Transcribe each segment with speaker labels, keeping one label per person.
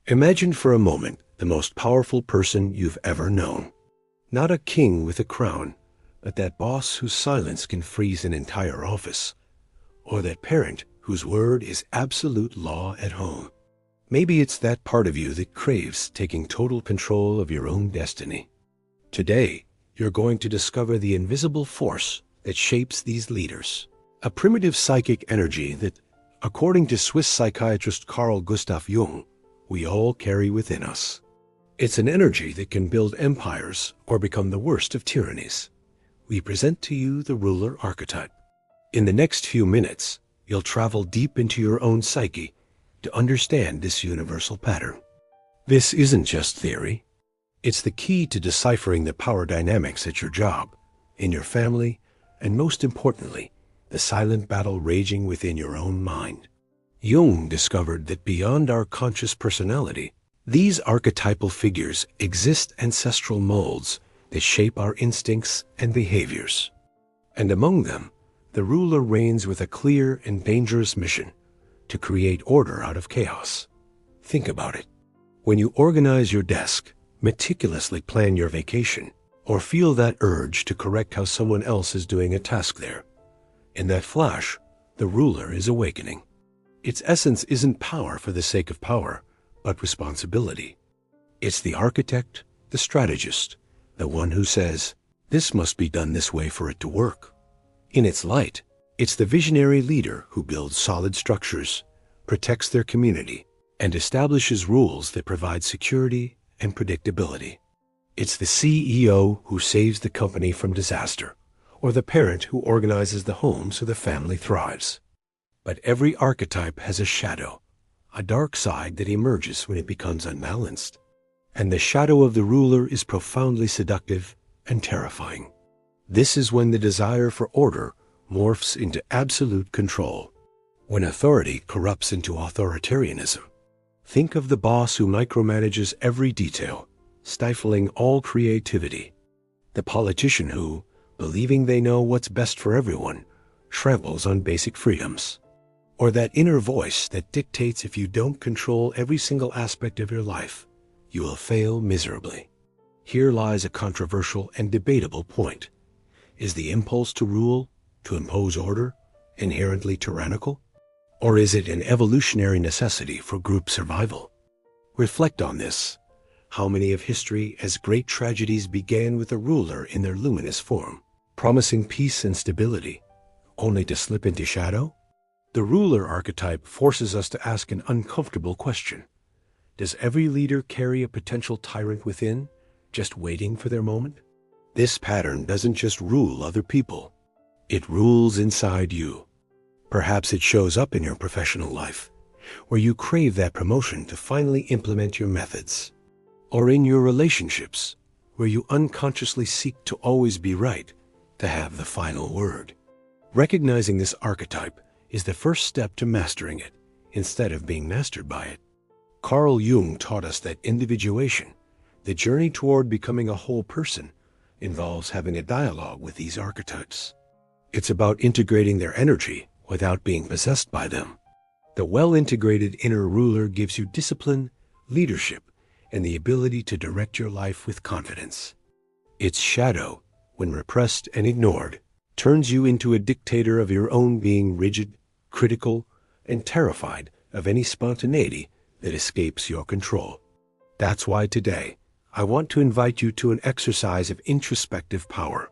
Speaker 1: Imagine for a moment the most powerful person you've ever known. Not a king with a crown, but that boss whose silence can freeze an entire office. Or that parent whose word is absolute law at home. Maybe it's that part of you that craves taking total control of your own destiny. Today, you're going to discover the invisible force that shapes these leaders. A primitive psychic energy that, according to Swiss psychiatrist Carl Gustav Jung, we all carry within us. It's an energy that can build empires or become the worst of tyrannies. We present to you the ruler archetype. In the next few minutes, you'll travel deep into your own psyche to understand this universal pattern. This isn't just theory. It's the key to deciphering the power dynamics at your job, in your family, and most importantly, the silent battle raging within your own mind. Jung discovered that beyond our conscious personality, these archetypal figures exist ancestral molds that shape our instincts and behaviors. And among them, the ruler reigns with a clear and dangerous mission to create order out of chaos. Think about it. When you organize your desk, meticulously plan your vacation, or feel that urge to correct how someone else is doing a task there, in that flash, the ruler is awakening. Its essence isn't power for the sake of power, but responsibility. It's the architect, the strategist, the one who says, this must be done this way for it to work. In its light, it's the visionary leader who builds solid structures, protects their community, and establishes rules that provide security and predictability. It's the CEO who saves the company from disaster, or the parent who organizes the home so the family thrives. But every archetype has a shadow, a dark side that emerges when it becomes unbalanced. And the shadow of the ruler is profoundly seductive and terrifying. This is when the desire for order morphs into absolute control, when authority corrupts into authoritarianism. Think of the boss who micromanages every detail, stifling all creativity. The politician who, believing they know what's best for everyone, tramples on basic freedoms. Or that inner voice that dictates if you don't control every single aspect of your life, you will fail miserably. Here lies a controversial and debatable point. Is the impulse to rule, to impose order, inherently tyrannical? Or is it an evolutionary necessity for group survival? Reflect on this. How many of history's great tragedies began with a ruler in their luminous form, promising peace and stability, only to slip into shadow? The ruler archetype forces us to ask an uncomfortable question. Does every leader carry a potential tyrant within, just waiting for their moment? This pattern doesn't just rule other people. It rules inside you. Perhaps it shows up in your professional life, where you crave that promotion to finally implement your methods. Or in your relationships, where you unconsciously seek to always be right, to have the final word. Recognizing this archetype is the first step to mastering it, instead of being mastered by it. Carl Jung taught us that individuation, the journey toward becoming a whole person, involves having a dialogue with these archetypes. It's about integrating their energy without being possessed by them. The well-integrated inner ruler gives you discipline, leadership, and the ability to direct your life with confidence. Its shadow, when repressed and ignored, turns you into a dictator of your own being, rigid, critical, and terrified of any spontaneity that escapes your control. That's why today, I want to invite you to an exercise of introspective power.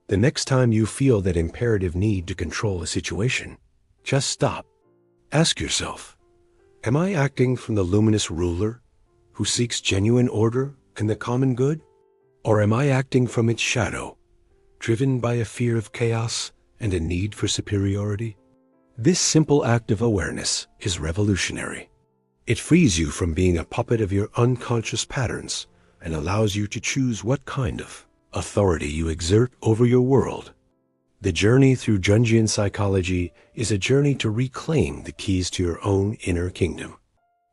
Speaker 1: The next time you feel that imperative need to control a situation, just stop. Ask yourself, am I acting from the luminous ruler who seeks genuine order and the common good? Or am I acting from its shadow, driven by a fear of chaos and a need for superiority? This simple act of awareness is revolutionary. It frees you from being a puppet of your unconscious patterns and allows you to choose what kind of authority you exert over your world. The journey through Jungian psychology is a journey to reclaim the keys to your own inner kingdom.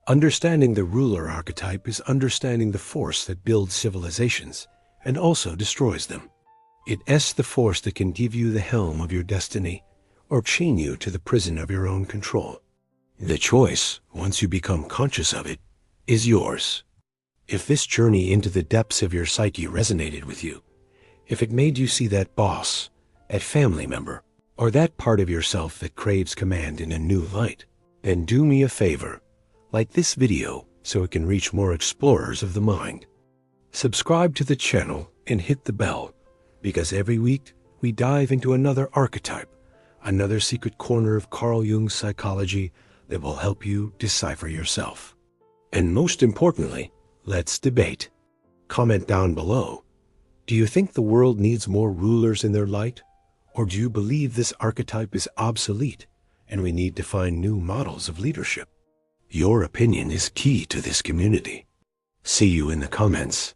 Speaker 1: Understanding the ruler archetype is understanding the force that builds civilizations and also destroys them. It's the force that can give you the helm of your destiny or chain you to the prison of your own control. The choice, once you become conscious of it, is yours. If this journey into the depths of your psyche resonated with you, if it made you see that boss, that family member, or that part of yourself that craves command in a new light, then do me a favor, like this video so it can reach more explorers of the mind. Subscribe to the channel and hit the bell, because every week we dive into another archetype, another secret corner of Carl Jung's psychology that will help you decipher yourself. And most importantly, let's debate. Comment down below. Do you think the world needs more rulers in their light? Or do you believe this archetype is obsolete and we need to find new models of leadership? Your opinion is key to this community. See you in the comments.